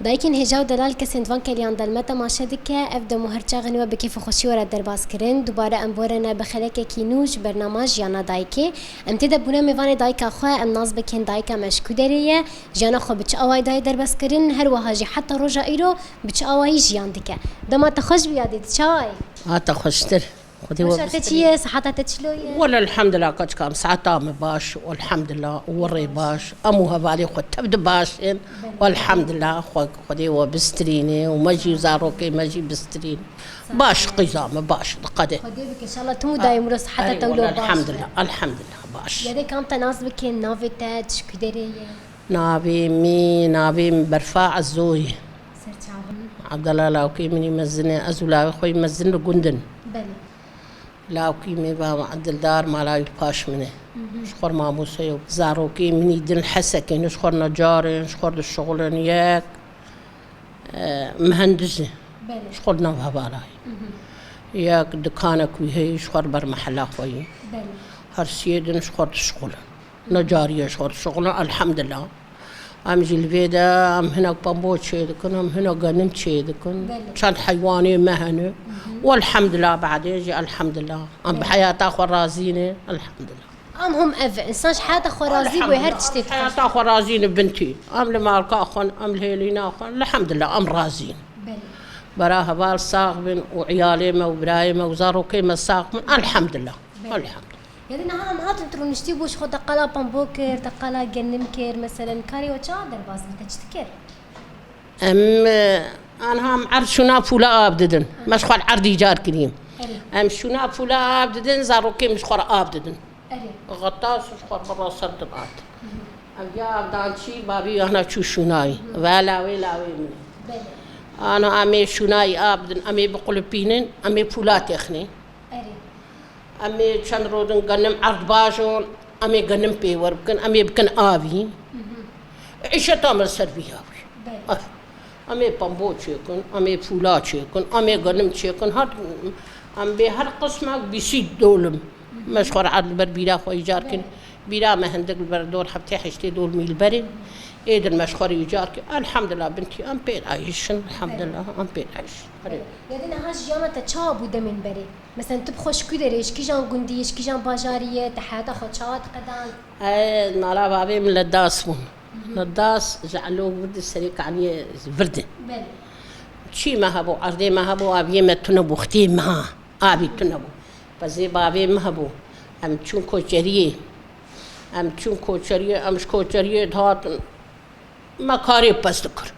دایکین هجا و دلال کسین دوان کلیان دلمتا ماشه دکه اف دمو هرچا غنوا بکیف خوشی ورد درباز کرن دوباره ام بورنه بخلک کینوش برنامج جانا دایکی ام تدا بونه میوان دایکا خو ام ناز بکن دایکا مشکو دریه جانا خو بچ اوای دای درباز کرن هر وهاجی حتی روجا ایرو بچ اوای جیان دکه دما تخش بیادید چای تخشتر خدي وشاتي صحتها تشلوية ولا الحمد لله كاش كام ساعتها باش والحمد لله وري باش اموها بالي خد تبدا باش والحمد لله خدي وبستريني ومجي زاروكي مجي بسترين باش قزامة باش قدي خدي بك ان شاء الله تمو دايم روس حتى تولو باش الحمد لله الحمد لله باش يدي كانت ناس بك نافي تاتش كدريه نابي برفاع الزوي سرت عبد الله لاوكي مني مزني ازولا خوي مزن جندن بلي لاوكي مي بابا عند الدار ما لا يبقاش منه شخور ماموسي زاروكي مني دن حسكي نشخور نجاري نشخور الشغل ياك مهندسي شخور نوها بالاي ياك دكانك وهي شخور بر محلا خوي هرسيد نشخور الشغل نجاري شخور الشغل الحمد لله ام جلفيدا ام هنا بامبوت شيدكن ام هنا غنم شيدكن كانت حيواني مهنه والحمد لله بعد يجي الحمد لله ام بحياتها خرازينه الحمد لله ام هم اف انسان حياته خرازي وهر تشتي حياتها خرازين بنتي ام لمالك اخن ام الهيلينا اخن الحمد لله ام رازين براها بال صاغبن وعيالي ما وبرايم وزارو كيما صاغبن الحمد لله الحمد يعني نهار هات انتو نشتي بوش خد تقلا بامبوكر تقلا جنمكر مثلا كاري وتشادر باز بتشتكر انا هم عرض شنا فولا ابددن مش خال عرض ايجار كريم ام شنا فولا ابددن زاروكي مش خال ابددن غطاس مش خال برا صدقات ام جا دانشي بابي انا شو شناي ولا من انا امي شناي ابدن امي بقول بينن امي فولا تخني امي چند رودن غنم عرض باشون امي غنم بيور بكن امي بكن ابي عيشتا من سربيها امي بامبو چيكن امي فولا چيكن امي غنم چيكن هر ام به هر قسمه بيسيد دولم مشخور عدل بر بيرا خو ايجاركن بيرا مهندق بر دور حبتي حشتي دول ميل بري ايد المشخور ايجارك الحمد لله بنتي ام بين عايش الحمد لله ام بين عايش يعني هاش جانا تشابو دمن بري مثلا تبخش كدريش كي جان قنديش كي جان باجاريه تحت خدشات قدان مالا بابي من لداس لداس جعلوه ورد السريك عليه برده شي ما هبو عرضي ما هبو ابي ما تنبو اختي ما ابي تنبو بزي بابي ما هبو ام تشون كوچريه ام تشون كوچريه ام كوچريه دهات ما كاري بس ذكر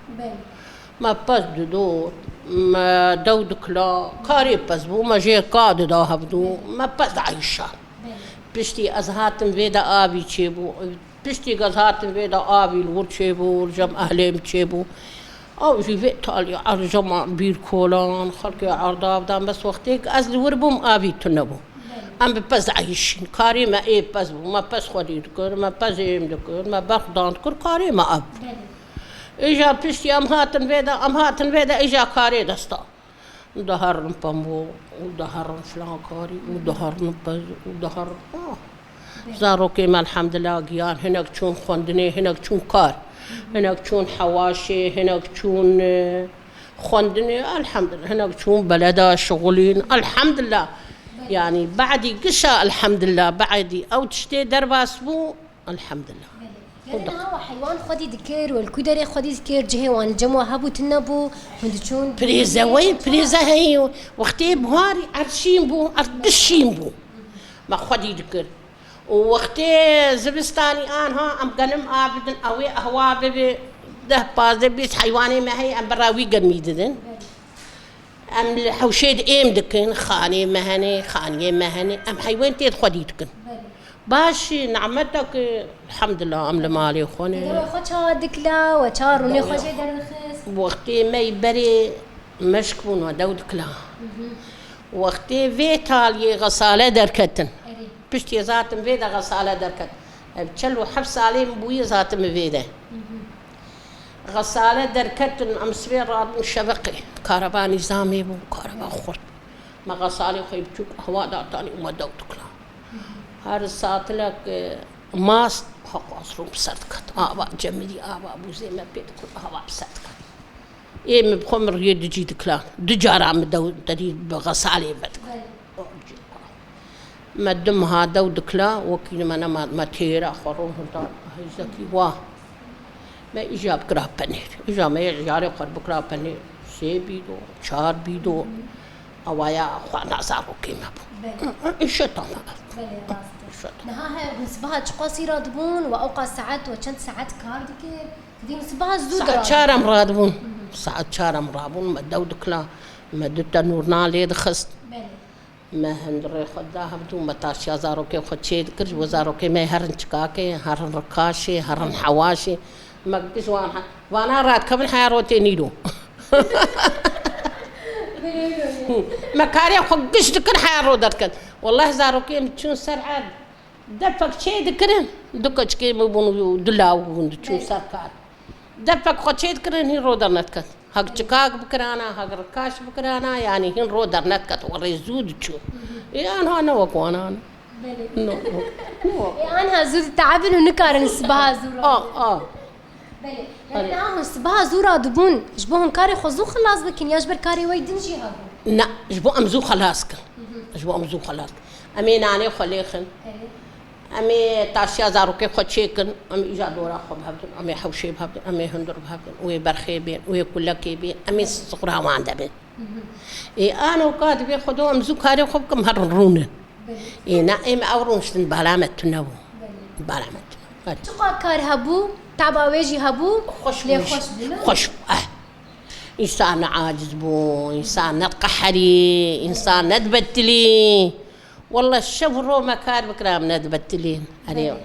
ما بس دور ما دود كلا كاري بس بو ما جي قاد دا هبدو ما بس عايشة بشتي ازهاتم فيدا ابي تشيبو بشتي ازهاتم فيدا ابي الور تشيبو رجم اهليم تشيبو او جي فيتالي ارجم بير كولان خلقي عرضا بدان بس وقتك ازل وربم ابي تنبو ام بس عايشين كاري ما ايه بس بو ما بس خدي دكر ما بس ايم دكر ما بخدان دكر كاري ما اب اجا بشتي امهاتن فيدا اجا كاري دستا ودهر بامبو ودهر فلان كاري ودهر نبز ودهر زاروكي ما الحمد لله جيان هناك تشون خندني هناك تشون كار هناك تشون حواشي هناك تشون خندني الحمد لله هناك تشون بلدا شغلين الحمد لله يعني بعدي قشا الحمد لله بعدي او تشتي درباس بو الحمد لله يعني هو حيوان خدي ذكر والكدري خدي ذكر جهوان الجموع هبو تنبو وندشون بريزا وين بريزا هي وقتي بهاري عرشين بو عرشين بو ما خدي ذكر وقتي زبستاني ها ام غنم ابدن اوي اهوابي ده باز بيس حيواني ما هي ام براوي قميدن ام الحوشيد ايم دكن خاني مهني ام حيوان تيد خدي ذكر باش نعمتك الحمد لله ام لمالي خوني خوشا دكلا وشاروني خوشي درخص وقتي ما يبري مشكون ودود كلا وقتي فيتالي غسالة دركتن بشتي ذاتم فيدا غسالة دركت بتشلو حبس عليهم بوي ذاتم فيدا غسالة دركتن ام سبير راد شبقي كهرباء نظامي بو كهرباء خرط ما غسالة خوي بتشوك هواء داتاني وما دود كلا هر ساعت لك ماست حق أصرم صدقت آبا جمدي آبا بوزي ما بيت كل هوا بصدقت إيه مبخمر يد جيد كلان دجارة مدو تدي بغسالي بدك ما دم هذا ودكلا وكيل ما تيرا خروج هذا هيزكي واه ما إجاب كراب بنير إجا ما يجاري قرب كراب بنير سي بيدو شار بيدو أوايا خوانا زارو كيما بو إيش تمام نهاها نصبها تقاسي رادبون وأوقع ساعات وشنت ساعات كاردك دي نصبها زود ساعات شارم رادبون ساعات شارم رابون ما دودكلا ما دوت نورنا لي دخست ما هندري خداها بدون ما تاشي زارو كي خدشي كرج وزارو كي ما هرن شكاكي هرن ركاشي هرن حواشي ما قديش وانا رات كمل حياروتي نيدو ما كاري خقش دكن حيارو دركن والله زارو كي متشون سرعاد دفك شي دكرن دكش كي مبونو دلاو بون سركات دفك خد شي دكرن هي رودر نتكت هاك شكاك بكرانا هاك ركاش بكرانا يعني هين رودر نتكت وريزود شو يعني انا وكوانا نو أنا زود تعبن ونكار نصبها زورا بله يعني ناهم صبها زورا دبون جبوهم كاري خزو خلاص بكن يجبر كاري ويدنجي هابو لا جبو أمزو خلاصك جبو أمزو خلاص أمي ناني خليخن أمي تاشيا زارو كي خدشيكن أمي إجا دورا خب هبدن أمي حوشي بهبدن أمي هندر بهبدن وي برخي بين وي كلكي بين أمي صغرها واندا بين إيه أنا وكاد بي خدو أمزو كاري خبكم هررونن إيه نائم أورونشتن بلامت تنبو بلامت تقا كار هبو تعبا ويجي هبو خوش إنسان عاجز بو إنسان نتقحري إنسان ندبتلي والله الشفرو مكار بكرام ندبتلين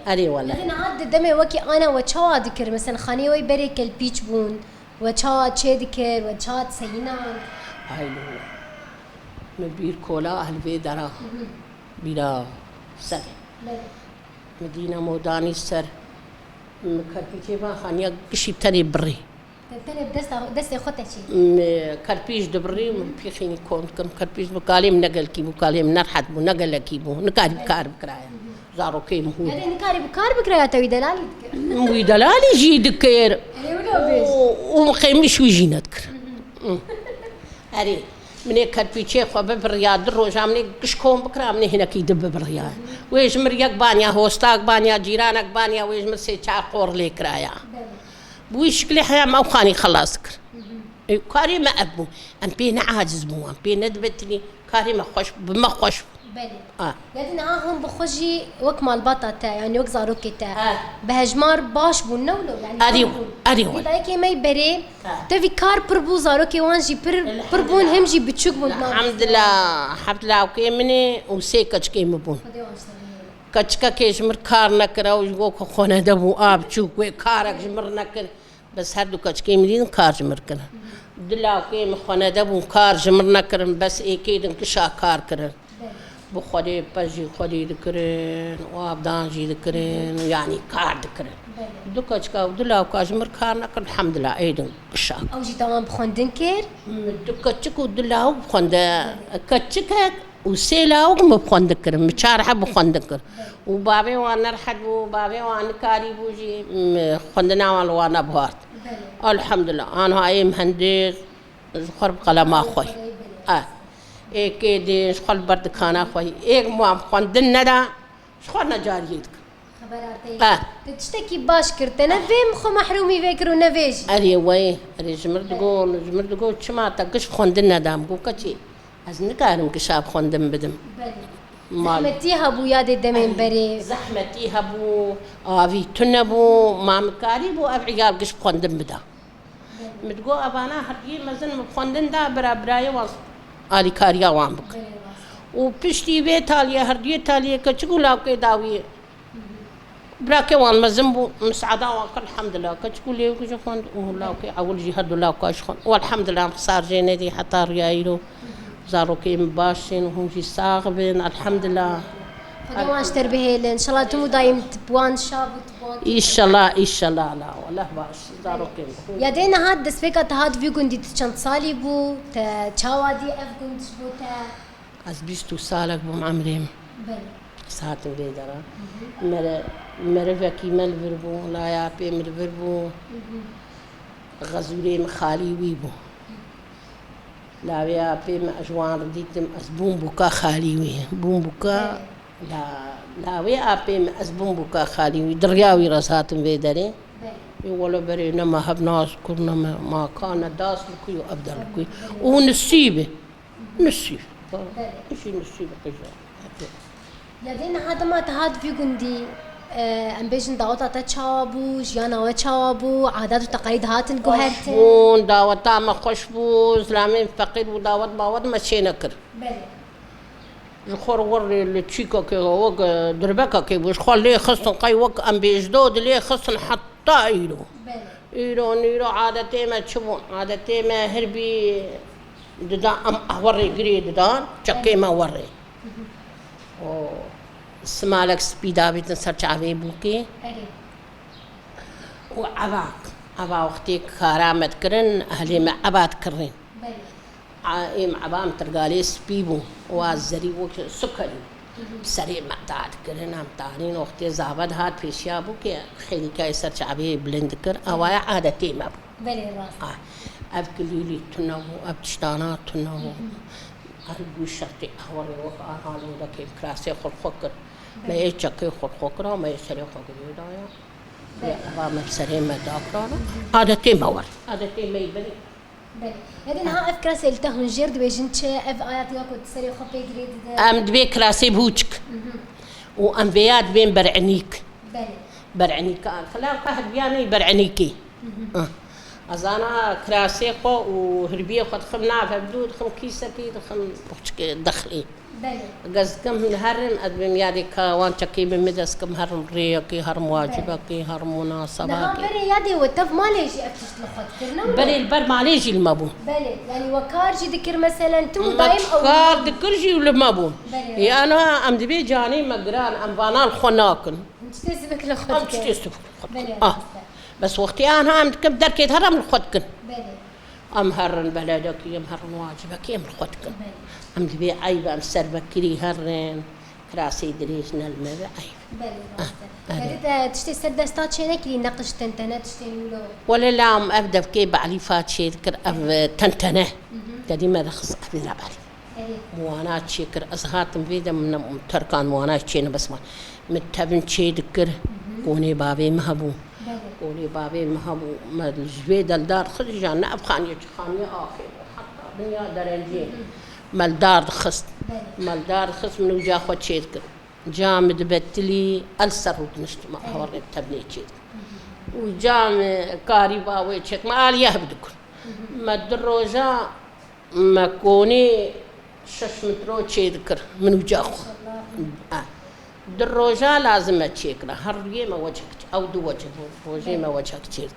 أري والله لكن عاد دمي وكي أنا وشوا ذكر مثلا خاني وي بريك البيتش بون وشوا تشي ذكر وشوا تسينان هاي مبير كولا أهل بيدرا بلا سر مدينة موداني سر كربيجي ما خانيا قشي تاني بري تاني بدست خطة شيء كربيج دبري في خيني كون كم كربيج بقالي منقل كيبو قالي منرحت منقل كيبو نكاري بكار بكرايا زارو كيم هو يعني نكاري بكار بكرايا توي دلالي وي دلالي جي دكير ومخيمش ويجي نذكر أري من كربيجي خو بالرياض الروج عملي قشكون بكرا من هنا كيدب بالرياض ويش مريك بانيا هوستاك بانيا جيرانك بانيا ويش مرسي شاقور لي كرايا بويش كلي حياة ما وخاني خلاصك كاري ما أبو أم بين عاجز بو أم بين ندبتني كاري ما خوش بما خوش بله يعني نعاهم بخجي وك مال بطاطا يعني وك زاروكي تا بهجمار باش بو نولو يعني أريو بدايكي ما يبري تبي كار بربو زاروكي وانجي بربون همجي بتشوك بون الحمد لله وكي مني وسيكش كي مبون كشكا كيش مر كار نكرا وجو خونه دبو آب تشوك وكارك جمر نكر بس هردو كشكي مدين كار جمر كر دلا وكي مخونه دبو كار جمر نكر بس إيكيد انكشا كار كر بخدي بجي خدي ذكرين وابدانجي ذكرين يعني كار ذكرين دكتشكا ودلا وكاجمر كار نكر الحمد لله أيدن كشا أوجي تمام بخندن كير دكتشك ودلا وبخند كتشك وسيلا وما بخندكر مشارحة بخندكر وبابي وانا رحد وبابي وانا كاري بوجي خندنا وانا بهارت الحمد لله أنا هاي مهندس خرب قلم أخوي إيه كده شخل برد خانة أخوي إيه ما خندنا دا شخلنا جاريتك خبراتي تشتكي باش كرتنا فين خو محرومي فكرو نفيج أري وين أري جمرد قول شما تقش خندنا دام قو كشي از نکارم که شاب خوندم بدم. زحمتی هبو یاد دمین بری. زحمتی هبو آوی تنبو مامکاری بو عیال کش خوندم بده. متقو أبانا هرجي مزن مخندن دا برابراي واس آلي كاريا وام بك وبشتي بيت تالية هرجي تالية كتقول كي داوي براكي وان مزن بو مسعدا وان الحمد لله كتقول لي كش خوند ولا كي أول جهاد ولا كاش خوند والحمد لله صار جينا دي حتى ريايلو زارو كي مباشين وهم في صاغبين الحمد لله. فدوانش تربيه إن شاء الله تمو دايم تبوان شاب وتبوان. إن شاء الله لا والله باش زارو كي. يا دينا هاد دسبيكا تهاد في كندي تشان صالي بو تشاوادي أف كنت بو تا. أزبيستو سالك بمعمرين. بل. ساعة بيدرا. مرة كي مل بربو لا يا بي مل بربو. غزولي مخالي ويبو. لا ويا بيم أجوان رديتم أزبون بوكا خاليوي بوم بوكا لا ويا بيم أزبون بوكا خاليوي درياوي راساتم بيدري ولا برينا ما هبناش كنا ما كان داس لكي وأبدل لكي ونسيبه نسيب إيش نسيبه كذا يدين هذا ما تهاد في جندي ام بيجن دعوتا تشابو جيانا وتشابو عادات وتقاليد هاتن جوهرتن خوشبون دعوت ما خوشبو إسلامي فقير ودعوت باود ما شيء نكر الخور ور التشيكا كي وق دربكا كي وش خال ليه خصن قاي وق ام بيجدود ليه خصن حتى إيرو عادتي ما تشوفون عادتي ما هربي ددا ام وري قري ددا شكي ما وري سمالك سبيدا بيتن سرچ عبي بوكي وعبا وقتي كرامت كرن أهلي مع عباد كرين إيم عبام ترقالي سبيبو وازري وك سكري سريع معتاد كرن عم تارين وقتي زابد هات في شيابوكي خيلي كاي سرچ عبي بلند كر أوايا عادتي ما بو بلي راس أب كليلي تنو أب تشتانات تنو أرجو شرطي أهوري وقع هالو دكيم كراسي خلقكر ما يشكي خلقكرا ما يسري خلقي دايا يا أبا مبسري ما داكرانا عادتي ما ور عادتي ما يبني بلي لكن ها اف كراسي التهن جرد بيجنش اف آياتي وكو تسري خبي جريد أم دبي كراسي بوجك وأم بياد بين برعنيك بلي برعنيك خلال قهد بياني برعنيكي أزانا كراسي خو وهربية خد خمنا فبدود خم كيسة كيد خم دخلي بلي قصدكم من هرم أدبم يادي كوان شكي بمدرس كم هرم ريكي هرم واجبكي هرم مناسبكي نها بري يادي وتف ما ليجي أفتش لخد كرنا بري البر معليجي المابون بلي يعني وكارجي ذكر مثلا تو دايم أو كار ذكرجي ولا مابون بلي يا أنا أم دبي جاني مقران أم فانا الخناكن تسبك لخد أم تستفك بلي بس وقتي أنا أم كم دركيت هرم الخدكن بلي أم هرن بلدك يم هرن واجبك يم الخدكن أم دبي عيب أم سربكري هرن كراسي دريجنا المبيع عيب بلي يعني تشتي سدستات شينك لي نقش تنتنه تشتي نولو ولا لا أم أبدأ بكي بعلي فات شي ذكر أب تنتنه تدي ما رخص أبي لا بعلي موانات شكر أزهات مفيدة من تركان موانات شينا بس ما متبن شي ذكر كوني بابي مهبو قولي بابي مهبو ما الجويد الدار خرج أنا أبخاني خاني آخر حتى دنيا درنجين مالدار خست مالدار خست من وجا خد شيدك جامد بتلي ألسر ودنشت ما هوري تبني شيد وجام كاري باوي شك ما قال يهبدك ما الدروجة ما كوني شش مترو شيدك من وجا خو دروجة لازم تشيكنا هرية ما وجهك أو دو وجه ما وجهك تشيك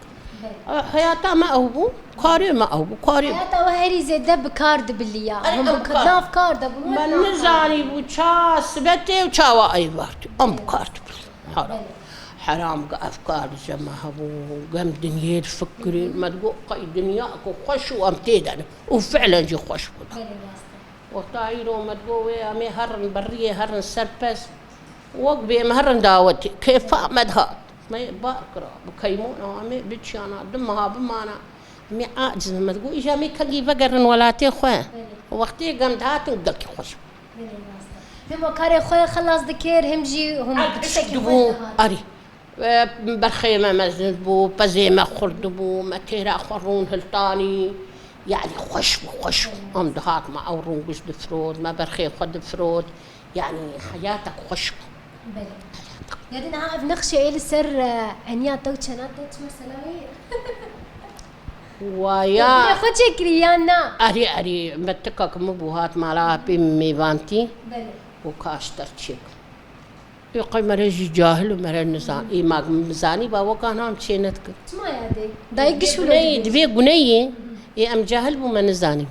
حياتا ما أوبو كاري ما أوبو كاري حياتا وهري زي دب كارد بالليا هم كناف كارد من نزاني بوشا سبتي وشاوا أي وقت أم كارد حرام أفكار جماعة وقام دنيا تفكري ما تقول قاي دنياك وخش وأمتيدنا وفعلا جي خش وطايرو ما تقول أمي هرن برية هرن سربس وقبي مهرن داوتي كيف مدها ما بقرا بكيمونا أمي بتشانا دمها بمانا مي عاجز ما تقول إيش أمي كجي بقرن ولا تخوان وقتي قام دهاتن قلك خوش هم كاري خوي خلاص ذكر هم جي هم بتشكدبو أري برخيمة مزنبو بزيمة خردبو متيرا خرون هلطاني يعني خوش أم دهات ما أورون قش دفرود ما برخي خد فرود يعني حياتك خوش بلي يعني نعرف نخشى إيه السر عنيا توتشنات توتش مسلاوي ويا خدش كريانا أري متكك مبوهات مالا بميفانتي بلي وكاشتر تشيك يقول مريج جاهل ومريج نزان إيه ما مزاني باو كان هم تشينتك ما يادي دايقش ولا بني دبي بني إيه أم جاهل بو من نزاني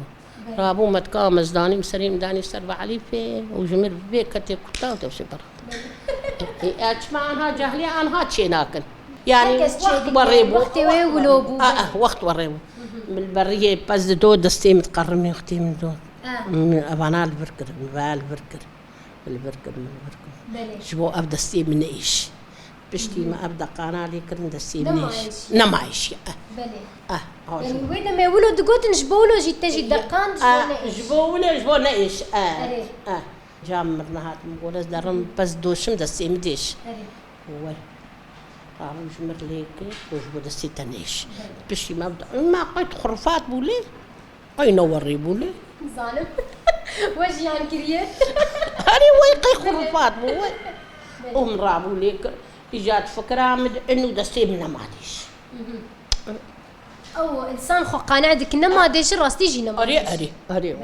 رابو متكا مزداني مسريم داني سرب علي في وجمر بيك كتير كتاو تمشي برا أجمع عنها جاهلية عنها تشيناكن يعني وقت وريبو وقت ولوبو وقت وريبو من البرية بس دو دستي متقرمي اختي من دو من أبانا البركر من البركر شبو أبدا استي من إيش بشتي ما أبدا قانا لي كرن دستي من إيش نمايش بلي يعني وين ما يقولوا دقوت نجبولو جيت تجي دقان جبونا ايش جامرنا هات نقول درم بس دوشم دسي مديش هو قالوا جمر ليك وجبو دسي تنيش بشي ما بدا ما قيت خرفات بولي اي نوري بولي ظالم واش يعني كريات هاري ويقي خرفات بوي ام رابو ليك اجات فكره انه دسي من ماديش او انسان خو قانع دك ما ديش راس تيجي نما اري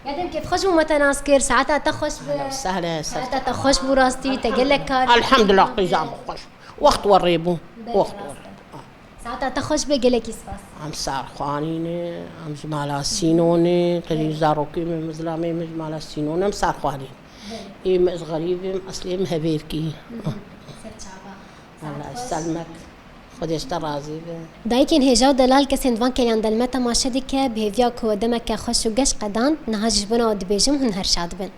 قاعدين كيف خشوا متناسكر ساعتها تخش سهله ساعتها تخش براستي تقول لك الحمد لله قيزام خش وقت وريبو وقت ساعتها تخش بقول لك يسفاس عم صار خوانيني عم جمالا سينوني تري زاروكي من مزلامي من جمالا سينوني عم صار خوانين اي مش غريبه اصلي مهبيركي الله يسلمك خودش ترازي دایکین هجا دلال کسین وان کلیان دلمتا ماشدی که به ویا کو دمک خوش و گش قدان نهاجش بنا و دبیجم هن هر شاد بن